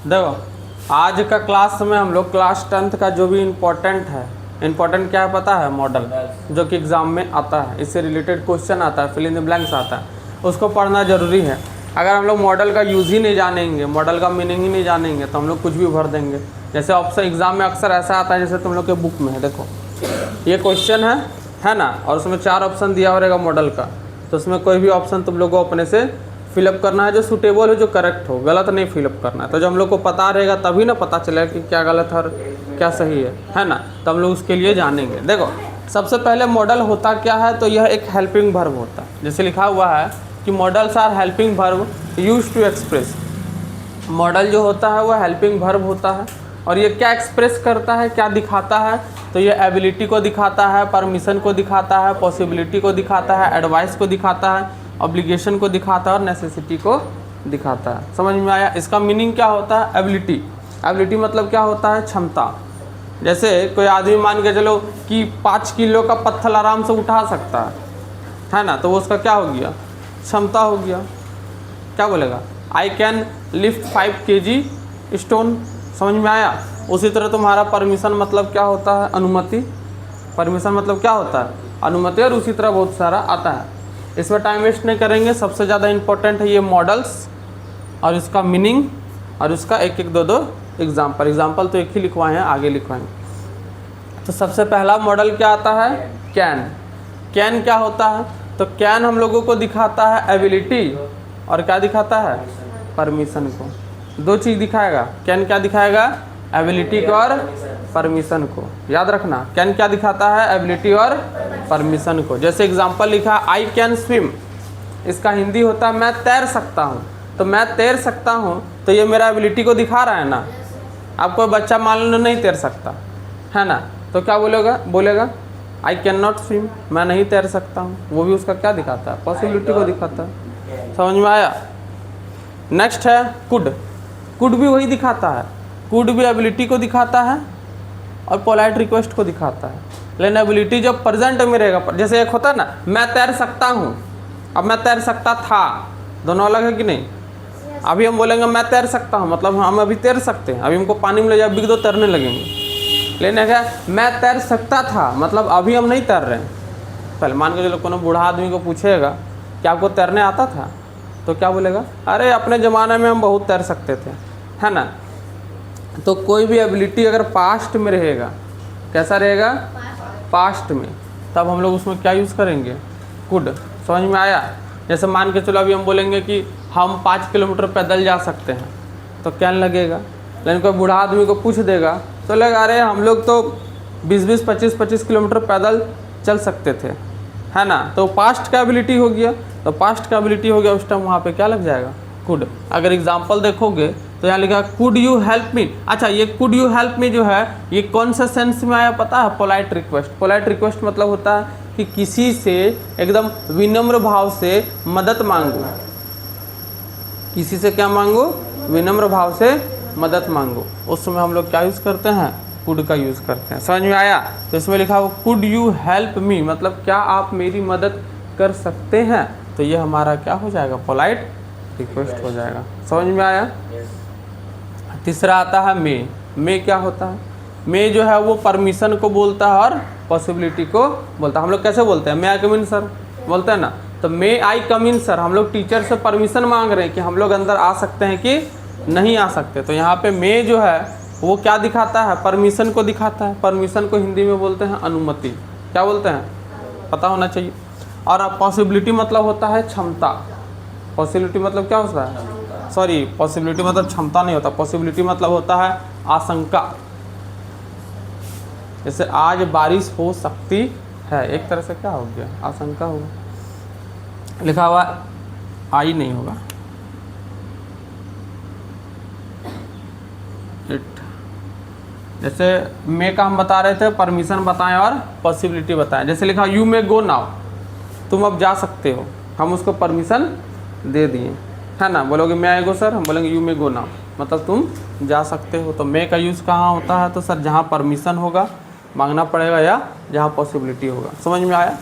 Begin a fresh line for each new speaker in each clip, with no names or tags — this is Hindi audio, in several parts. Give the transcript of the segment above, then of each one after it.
देखो आज का क्लास में हम लोग क्लास 10th का जो भी इम्पोर्टेंट है, इम्पोर्टेंट क्या है पता है? मॉडल, जो कि एग्ज़ाम में आता है, इससे रिलेटेड क्वेश्चन आता है, फिल इन द ब्लैंक्स आता है, उसको पढ़ना ज़रूरी है। अगर हम लोग मॉडल का यूज़ ही नहीं जानेंगे, मॉडल का मीनिंग ही नहीं जानेंगे, तो हम लोग कुछ भी भर देंगे। जैसे ऑप्शन एग्ज़ाम में अक्सर ऐसा आता है, जैसे तुम लोग के बुक में है, देखो ये क्वेश्चन है ना, और उसमें 4 ऑप्शन दिया हो रहेगा मॉडल का, तो उसमें कोई भी ऑप्शन तुम लोग को अपने से फिलअप करना है जो सूटेबल हो, जो करेक्ट हो, गलत नहीं फिलअप करना है। तो जब हम लोग को पता रहेगा तभी ना पता चलेगा कि क्या गलत है और क्या सही है ना, तो हम लोग उसके लिए जानेंगे। देखो सबसे पहले मॉडल होता क्या है, तो यह एक हेल्पिंग वर्ब होता है। जैसे लिखा हुआ है कि modals are helping verb used to express. Modal जो होता है वह हेल्पिंग वर्ब होता है, और ये क्या एक्सप्रेस करता है, क्या दिखाता है? तो ये एबिलिटी को दिखाता है, परमिशन को दिखाता है, पॉसिबिलिटी को दिखाता है, एडवाइस को दिखाता है, ऑब्लिगेशन को दिखाता है और नेसेसिटी को दिखाता है। समझ में आया? इसका मीनिंग क्या होता है? एबिलिटी। एबिलिटी मतलब क्या होता है? क्षमता। जैसे कोई आदमी मान के चलो कि 5 किलो का पत्थर आराम से उठा सकता है ना, तो वो उसका क्या हो गया? क्षमता हो गया। क्या बोलेगा? I can lift 5 kg stone. समझ में आया? उसी तरह तुम्हारा परमिशन मतलब क्या होता है? अनुमति। परमिशन मतलब क्या होता है? अनुमति। और उसी तरह बहुत सारा आता है। इसमें टाइम वेस्ट नहीं करेंगे। सबसे ज़्यादा इम्पोर्टेंट है ये मॉडल्स और इसका मीनिंग और उसका एक एक दो एग्जाम्पल। एग्जाम्पल तो एक ही लिखवाए हैं, आगे लिखवाएंगे। तो सबसे पहला मॉडल क्या आता है? कैन। कैन क्या होता है? तो कैन हम लोगों को दिखाता है एबिलिटी, और क्या दिखाता है? परमिशन को। 2 चीज़ दिखाएगा। कैन क्या दिखाएगा? एबिलिटी को और परमिशन को। याद रखना, कैन क्या दिखाता है? एबिलिटी और परमिशन को। जैसे एग्जांपल लिखा आई कैन स्विम, इसका हिंदी होता है मैं तैर सकता हूँ। तो मैं तैर सकता हूँ तो ये मेरा एबिलिटी को दिखा रहा है ना। अब कोई बच्चा मान लो नहीं तैर सकता है ना, तो क्या बोलेगा आई कैन नॉट स्विम, मैं नहीं तैर सकता हूँ। वो भी उसका क्या दिखाता है? पॉसिबिलिटी को दिखाता है। समझ में आया? नेक्स्ट है कुड। कुड भी वही दिखाता है। कुड भी एबिलिटी को दिखाता है और पोलाइट रिक्वेस्ट को दिखाता है। लेकिन एबिलिटी जब प्रेजेंट में रहेगा, जैसे एक होता है ना मैं तैर सकता हूँ, अब मैं तैर सकता था, दोनों अलग है कि नहीं? अभी हम बोलेंगे मैं तैर सकता हूँ, मतलब हम अभी तैर सकते हैं, अभी हमको पानी में ले जाए बिग दो तैरने लगेंगे। लेकिन क्या मैं तैर सकता था, मतलब अभी हम नहीं तैर रहे हैं। पहले मान के चलो कोनो बूढ़ा आदमी को पूछेगा कि आपको तैरने आता था, तो क्या बोलेगा? अरे अपने ज़माने में हम बहुत तैर सकते थे, है ना। तो कोई भी एबिलिटी अगर पास्ट में रहेगा, कैसा रहेगा? पास्ट में, तब हम लोग उसमें क्या यूज़ करेंगे? कुड। समझ में आया? जैसे मान के चलो अभी हम बोलेंगे कि हम 5 किलोमीटर पैदल जा सकते हैं, तो कैन लगेगा। लेकिन कोई बूढ़ा आदमी को पूछ देगा तो लगा अरे हम लोग तो 20-20, 25-25 किलोमीटर पैदल चल सकते थे, है ना। तो पास्ट का एबिलिटी हो गया, तो पास्ट का एबिलिटी हो गया, उस टाइम वहाँ पे क्या लग जाएगा? कुड। अगर एग्जांपल देखोगे तो यहाँ लिखा कुड यू हेल्प मी। अच्छा, ये कुड यू हेल्प मी जो है ये कौन सा सेंस में आया पता है? Polite request. पोलाइट रिक्वेस्ट मतलब होता है कि किसी से एकदम विनम्र भाव से मदद मांगो। किसी से क्या मांगो? विनम्र भाव से मदद मांगो। उस समय हम लोग क्या यूज़ करते हैं? कुड का यूज़ करते हैं। समझ में आया? तो इसमें लिखा हो कुड यू हेल्प मी, मतलब क्या आप मेरी मदद कर सकते हैं। तो ये हमारा क्या हो जाएगा? पोलाइट रिक्वेस्ट हो जाएगा। समझ में आया? तीसरा आता है मे। मे क्या होता है? मे जो है वो परमिशन को बोलता है और पॉसिबिलिटी को बोलता है। हम लोग कैसे बोलते हैं? मे आई कम इन सर बोलते हैं ना। तो मे आई कम इन सर, हम लोग टीचर से परमिशन मांग रहे हैं कि हम लोग अंदर आ सकते हैं कि नहीं आ सकते। तो यहाँ पे मे जो है वो क्या दिखाता है? परमिशन को दिखाता है। परमिशन को हिंदी में बोलते हैं अनुमति। क्या बोलते हैं? पता होना चाहिए। और पॉसिबिलिटी मतलब होता है क्षमता। पॉसिबिलिटी मतलब क्या होता है? सॉरी, पॉसिबिलिटी मतलब क्षमता नहीं होता। पॉसिबिलिटी मतलब होता है आशंका। जैसे आज बारिश हो सकती है, एक तरह से क्या हो गया? आशंका होगा। लिखा हुआ आई नहीं होगा, इट। जैसे मे का हम बता रहे थे, परमिशन बताएं और पॉसिबिलिटी बताएं। जैसे लिखा यू मे गो नाउ, तुम अब जा सकते हो, हम उसको परमिशन दे दिए, है ना। बोलोगे मे आई गो सर, हम बोलेंगे यू मे गो नाउ, मतलब तुम जा सकते हो। तो मे का यूज़ कहाँ होता है? तो सर जहाँ परमिशन होगा मांगना पड़ेगा या जहाँ पॉसिबिलिटी होगा। समझ में आया?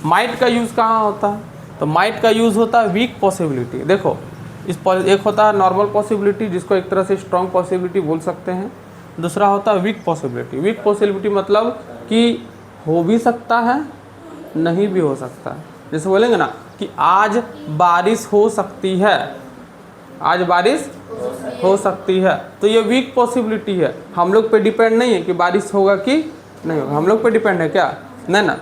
माइट का यूज़ कहाँ होता है? तो माइट का यूज़ होता है वीक पॉसिबिलिटी। देखो एक होता है नॉर्मल पॉसिबिलिटी, जिसको एक तरह से स्ट्रॉन्ग पॉसिबिलिटी बोल सकते हैं। दूसरा होता है वीक पॉसिबिलिटी। वीक पॉसिबिलिटी मतलब कि हो भी सकता है, नहीं भी हो सकता है। जैसे बोलेंगे ना कि आज बारिश हो सकती है, आज बारिश हो सकती है, तो ये वीक पॉसिबिलिटी है। हम लोग पे डिपेंड नहीं है कि बारिश होगा कि नहीं होगा, हम लोग पे डिपेंड है क्या, नहीं ना।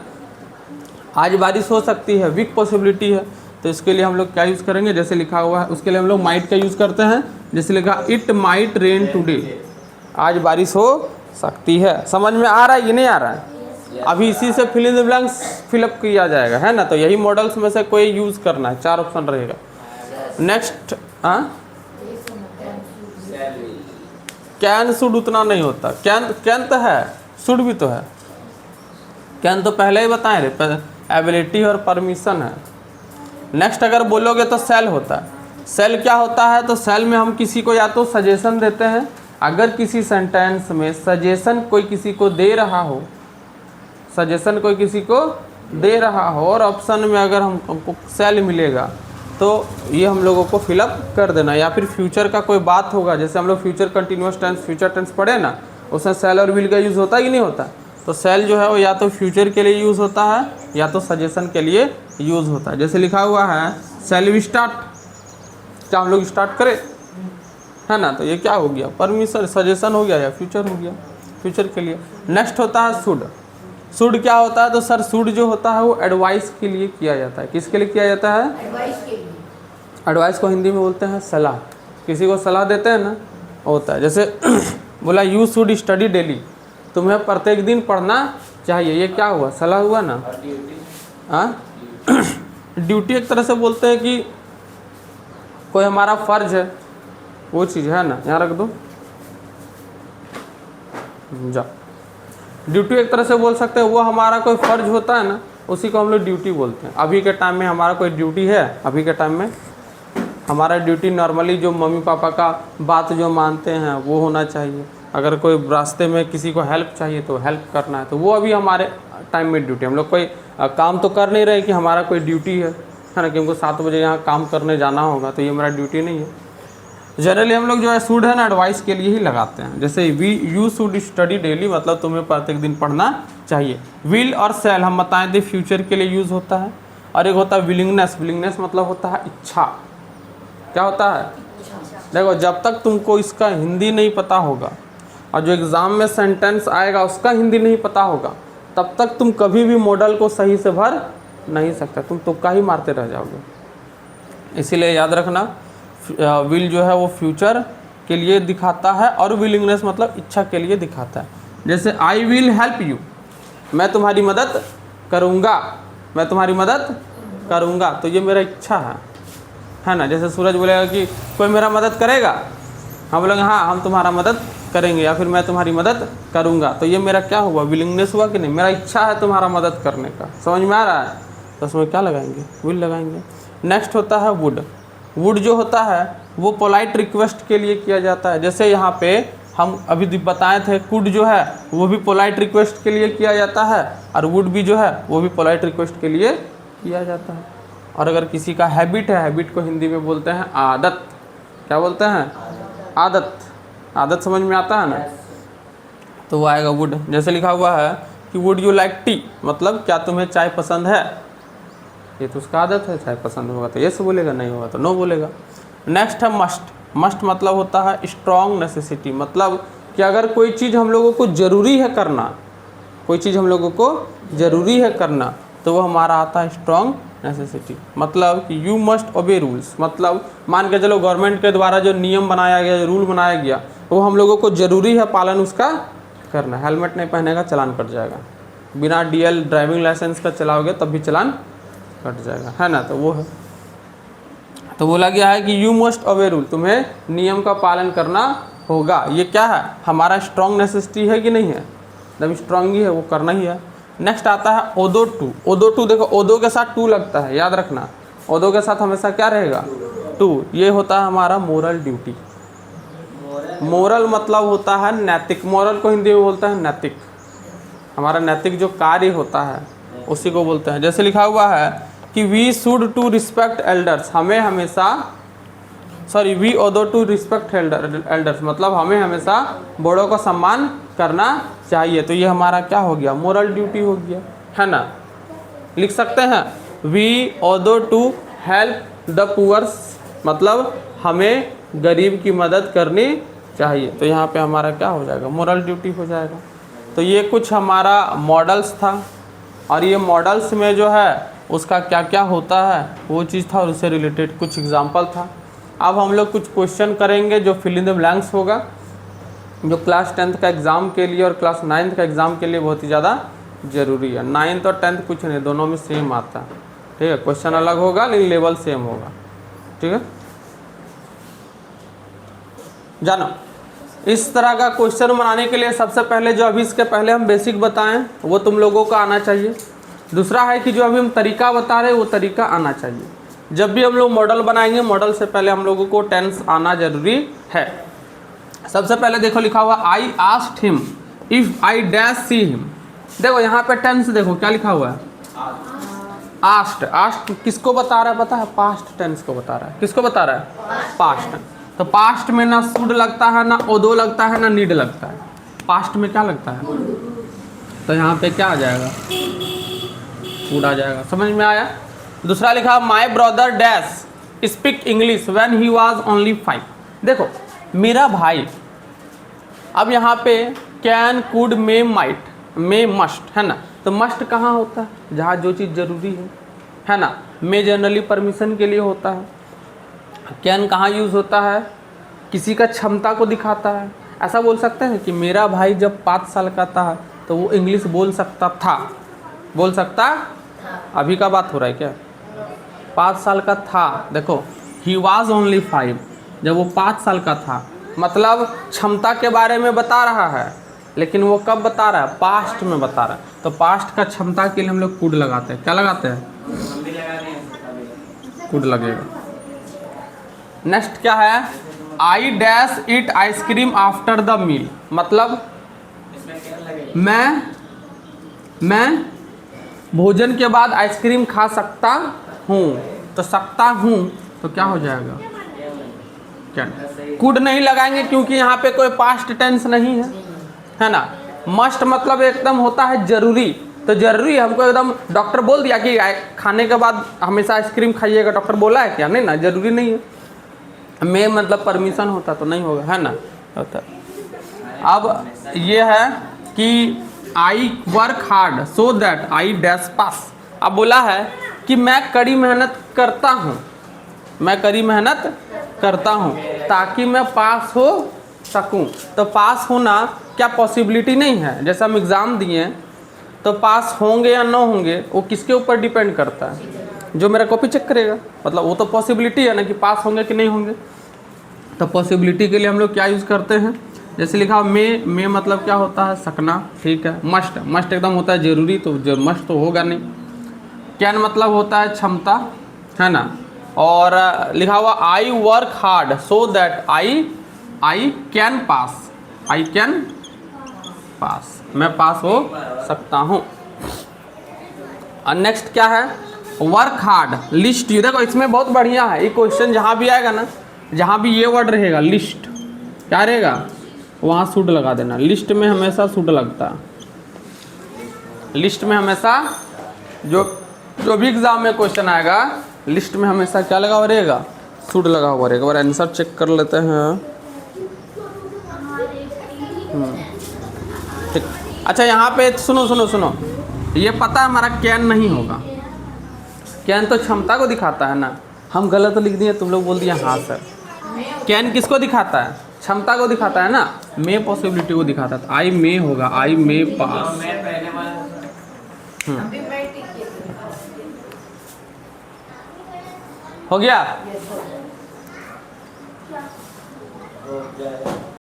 आज बारिश हो सकती है, वीक पॉसिबिलिटी है, तो इसके लिए हम लोग क्या यूज़ करेंगे, जैसे लिखा हुआ है उसके लिए हम लोग माइट का यूज़ करते हैं। जैसे लिखा इट माइट रेन टुडे, आज बारिश हो सकती है। समझ में आ रहा है, ये नहीं आ रहा है? अभी इसी से fill in the blanks fill up किया जाएगा, है ना। तो यही मॉडल्स में से कोई यूज़ करना है, 4 ऑप्शन रहेगा। नेक्स्ट, कैन शुड उतना नहीं होता। कैन तो है, शुड भी तो है। कैन तो पहले ही बताए रे, एबिलिटी और परमिशन है। नेक्स्ट अगर बोलोगे तो सेल होता है। सेल क्या होता है, तो सेल में हम किसी को या तो सजेशन देते हैं, अगर किसी सेंटेंस में सजेशन कोई किसी को दे रहा हो, सजेशन कोई किसी को दे रहा हो और ऑप्शन में अगर हमको सेल मिलेगा तो ये हम लोगों को फिलअप कर देना। या फिर फ्यूचर का कोई बात होगा, जैसे हम लोग future continuous tense, future tense पढ़े ना, उसमें सेल और विल का यूज़ होता है कि नहीं होता। तो सेल जो है वो या तो फ्यूचर के लिए यूज़ होता है या तो सजेशन के लिए यूज़ होता है। जैसे लिखा हुआ है सेल वी स्टार्ट, क्या हम लोग स्टार्ट करें, है ना। तो ये क्या हो गया, परमिशन, सजेशन हो गया या फ्यूचर हो गया, फ्यूचर के लिए। नेक्स्ट होता है शुड। शुड क्या होता है, तो सर शुड जो होता है वो एडवाइस के लिए किया जाता है। किसके लिए किया जाता है,
एडवाइस के लिए।
एडवाइस को हिंदी में बोलते हैं सलाह। किसी को सलाह देते हैं ना, होता है। जैसे बोला यू शुड स्टडी डेली, तुम्हें प्रत्येक दिन पढ़ना चाहिए, ये क्या हुआ, सलाह हुआ ना। ड्यूटी एक तरह से बोलते हैं कि कोई हमारा फर्ज है, वो चीज़ है ना, यहाँ रख दो जा। ड्यूटी एक तरह से बोल सकते हैं, वो हमारा कोई फ़र्ज होता है ना, उसी को हम लोग ड्यूटी बोलते हैं। अभी के टाइम में हमारा कोई ड्यूटी है, अभी के टाइम में हमारा ड्यूटी नॉर्मली जो मम्मी पापा का बात जो मानते हैं वो होना चाहिए। अगर कोई रास्ते में किसी को हेल्प चाहिए तो हेल्प करना है, तो वो अभी हमारे टाइम में ड्यूटी। हम लोग कोई काम तो कर नहीं रहे कि हमारा कोई ड्यूटी है ना, कि हमको 7 बजे यहाँ काम करने जाना होगा, तो ये मेरा ड्यूटी नहीं है। जनरली हम लोग जो है शुड है ना एडवाइस के लिए ही लगाते हैं। जैसे यू शुड स्टडी डेली, मतलब तुम्हें प्रत्येक दिन पढ़ना चाहिए। विल और सेल हम बताएं थे फ्यूचर के लिए यूज़ होता है। और एक होता है विलिंगनेस। विलिंगनेस मतलब होता है इच्छा। क्या होता है, देखो जब तक तुमको इसका हिंदी नहीं पता होगा और जो एग्ज़ाम में सेंटेंस आएगा उसका हिंदी नहीं पता होगा, तब तक तुम कभी भी मॉडल को सही से भर नहीं सकते, तुम तुक्का ही मारते रह जाओगे। इसीलिए याद रखना, विल जो है वो फ्यूचर के लिए दिखाता है और विलिंगनेस मतलब इच्छा के लिए दिखाता है। जैसे आई विल हेल्प यू, मैं तुम्हारी मदद करूँगा, मैं तुम्हारी मदद करूँगा, तो ये मेरा इच्छा है ना। जैसे सूरज बोलेगा कि कोई मेरा मदद करेगा, हम बोलेंगे हाँ हम तुम्हारा मदद करेंगे, या फिर मैं तुम्हारी मदद करूँगा, तो ये मेरा क्या हुआ, विलिंगनेस हुआ कि नहीं, मेरा इच्छा है तुम्हारा मदद करने का। समझ में आ रहा है, तो उसमें क्या लगाएंगे, विल लगाएंगे। नेक्स्ट होता है वुड। वुड जो होता है वो पोलाइट रिक्वेस्ट के लिए किया जाता है। जैसे यहाँ पे हम अभी बताए थे, कुड जो है वो भी पोलाइट रिक्वेस्ट के लिए किया जाता है और वुड भी जो है वो भी पोलाइट रिक्वेस्ट के लिए किया जाता है। और अगर किसी का हैबिट है, हैबिट को हिंदी में बोलते हैं आदत। क्या बोलते हैं, आदत। आदत समझ में आता है ना, तो वो आएगा वुड। जैसे लिखा हुआ है कि वुड यू लाइक टी, मतलब क्या तुम्हें चाय पसंद है, ये तो उसका आदत है, चाय पसंद होगा तो यस बोलेगा, नहीं होगा तो नो बोलेगा। नेक्स्ट है मस्ट। मस्ट मतलब होता है स्ट्रॉन्ग नेसेसिटी, मतलब कि अगर कोई चीज़ हम लोगों को ज़रूरी है करना, कोई चीज़ हम लोगों को ज़रूरी है करना, तो वो हमारा आता है स्ट्रॉन्ग नेसेसिटी। मतलब कि यू मस्ट ओबे रूल्स, मतलब मान के चलो गवर्नमेंट के द्वारा जो नियम बनाया गया, रूल बनाया गया, वो हम लोगों को ज़रूरी है पालन उसका करना। हेलमेट नहीं पहनेगा चलान कट जाएगा, बिना DL ड्राइविंग लाइसेंस का चलाओगे तब भी चलान कट जाएगा, है ना। तो वो है, तो बोला गया है कि यू मस्ट ओबे रूल, तुम्हें नियम का पालन करना होगा। ये क्या है, हमारा स्ट्रॉन्ग नेसेसिटी है कि नहीं है, जब स्ट्रॉन्ग ही है वो करना ही है। नेक्स्ट आता है ओदो टू। ओदो टू, देखो ओदो के साथ टू लगता है, याद रखना, ओदो के साथ हमेशा क्या रहेगा, टू। ये होता है हमारा मोरल ड्यूटी। मोरल मतलब होता है नैतिक, मोरल को हिंदी में बोलता है नैतिक। हमारा नैतिक जो कार्य होता है उसी को बोलते हैं। जैसे लिखा हुआ है कि we should to respect elders, हमें हमेशा sorry we ought to respect elders, मतलब हमें हमेशा बड़ों का सम्मान करना चाहिए। तो ये हमारा क्या हो गया, मोरल ड्यूटी हो गया, है ना। लिख सकते हैं we ought to help the poors, मतलब हमें गरीब की मदद करनी चाहिए। तो यहाँ पे हमारा क्या हो जाएगा, मोरल ड्यूटी हो जाएगा। तो ये कुछ हमारा मॉडल्स था, और ये मॉडल्स में जो है उसका क्या क्या होता है वो चीज़ था, और उससे रिलेटेड कुछ एग्जाम्पल था। अब हम लोग कुछ क्वेश्चन करेंगे जो फिल इन द ब्लैंक्स होगा, जो क्लास 10th का एग्ज़ाम के लिए और क्लास 9th का एग्ज़ाम के लिए बहुत ही ज़्यादा ज़रूरी है। 9th और 10th कुछ नहीं, दोनों में सेम आता है, ठीक है। क्वेश्चन अलग होगा लेकिन लेवल सेम होगा, ठीक है। जानो इस तरह का क्वेश्चन बनाने के लिए सबसे पहले जो अभी इसके पहले हम बेसिक बताएं वो तुम लोगों को आना चाहिए। दूसरा है कि जो अभी हम तरीका बता रहे हैं वो तरीका आना चाहिए। जब भी हम लोग मॉडल बनाएंगे, मॉडल से पहले हम लोगों को टेंस आना जरूरी है। सबसे पहले देखो लिखा हुआ I asked him if I dash see him. देखो यहाँ पे टेंस देखो क्या लिखा हुआ है, आस्क्ड। आस्क्ड किसको बता रहा है पता है, पास्ट टेंस को बता रहा है। किसको बता रहा है, पास्ट। तो पास्ट में ना शुड लगता है, ना ओदो लगता है, ना नीड लगता है। पास्ट में क्या लगता है, तो यहाँ पे क्या आ जाएगा, शुड आ जाएगा। समझ में आया। दूसरा लिखा my brother dash speak English when he was only 5। देखो मेरा भाई, अब यहाँ पे can could may might may must, है ना। तो मस्ट कहाँ होता है, जहाँ जो चीज़ ज़रूरी है ना। मे जनरली परमिशन के लिए होता है। कैन कहाँ यूज़ होता है, किसी का क्षमता को दिखाता है। ऐसा बोल सकते हैं कि मेरा भाई जब 5 साल का था तो वो इंग्लिश बोल सकता था, बोल सकता। अभी का बात हो रहा है क्या, 5 साल का था। देखो ही वॉज ओनली 5, जब वो 5 साल का था, मतलब क्षमता के बारे में बता रहा है, लेकिन वो कब बता रहा है, पास्ट में बता रहा है। तो पास्ट का क्षमता के लिए हम लोग कुड लगाते हैं। क्या लगाते हैं, कुड लगेगा। नेक्स्ट क्या है, I dash it ice cream after the meal, मतलब मैं भोजन के बाद आइसक्रीम खा सकता हूँ। तो सकता हूँ तो क्या हो जाएगा, क्या कुड नहीं लगाएंगे क्योंकि यहाँ पे कोई पास्ट टेंस नहीं है ना। मस्ट मतलब एकदम होता है जरूरी। तो जरूरी है हमको, एकदम डॉक्टर बोल दिया कि खाने के बाद हमेशा आइसक्रीम खाइएगा, डॉक्टर बोला है क्या, नहीं ना, जरूरी नहीं है। में मतलब परमिशन होता तो नहीं होगा, है ना, होता। अब ये है कि I work hard so that I dash pass. अब बोला है कि मैं कड़ी मेहनत करता हूँ, मैं कड़ी मेहनत करता हूँ ताकि मैं पास हो सकूँ। तो पास होना क्या पॉसिबिलिटी नहीं है। जैसे हम एग्ज़ाम दिए तो पास होंगे या ना होंगे वो किसके ऊपर डिपेंड करता है, जो मेरा कॉपी चेक करेगा। मतलब वो तो पॉसिबिलिटी है ना कि पास होंगे कि नहीं होंगे। तो पॉसिबिलिटी के लिए हम लोग क्या यूज़ करते हैं, जैसे लिखा मे मतलब क्या होता है, सकना, ठीक है। मस्ट एकदम होता है जरूरी, तो जो मस्ट तो होगा नहीं। कैन मतलब होता है क्षमता, है ना। और लिखा हुआ आई work hard so that I can pass, I can pass, मैं पास हो सकता हूँ। और नेक्स्ट क्या है, वर्क हार्ड लिस्ट यू। देखो इसमें बहुत बढ़िया है ये क्वेश्चन, जहाँ भी आएगा ना, जहाँ भी ये वर्ड रहेगा लिस्ट, क्या रहेगा वहाँ शुड लगा देना। लिस्ट में हमेशा शुड लगता है, लिस्ट में हमेशा जो भी एग्जाम में क्वेश्चन आएगा लिस्ट में हमेशा क्या लगा हुआ रहेगा, शुड लगा हुआ रहेगा। और आंसर चेक कर लेते हैं, ठीक। अच्छा यहाँ पे सुनो, ये पता है हमारा कैन नहीं होगा। कैन तो क्षमता को दिखाता है ना, हम गलत लिख दिए, तुम लोग बोल दिए हाँ सर। कैन किसको दिखाता है, क्षमता को दिखाता है ना, मे पॉसिबिलिटी को दिखाता है। आई मे होगा, आई मे पास। हो गया।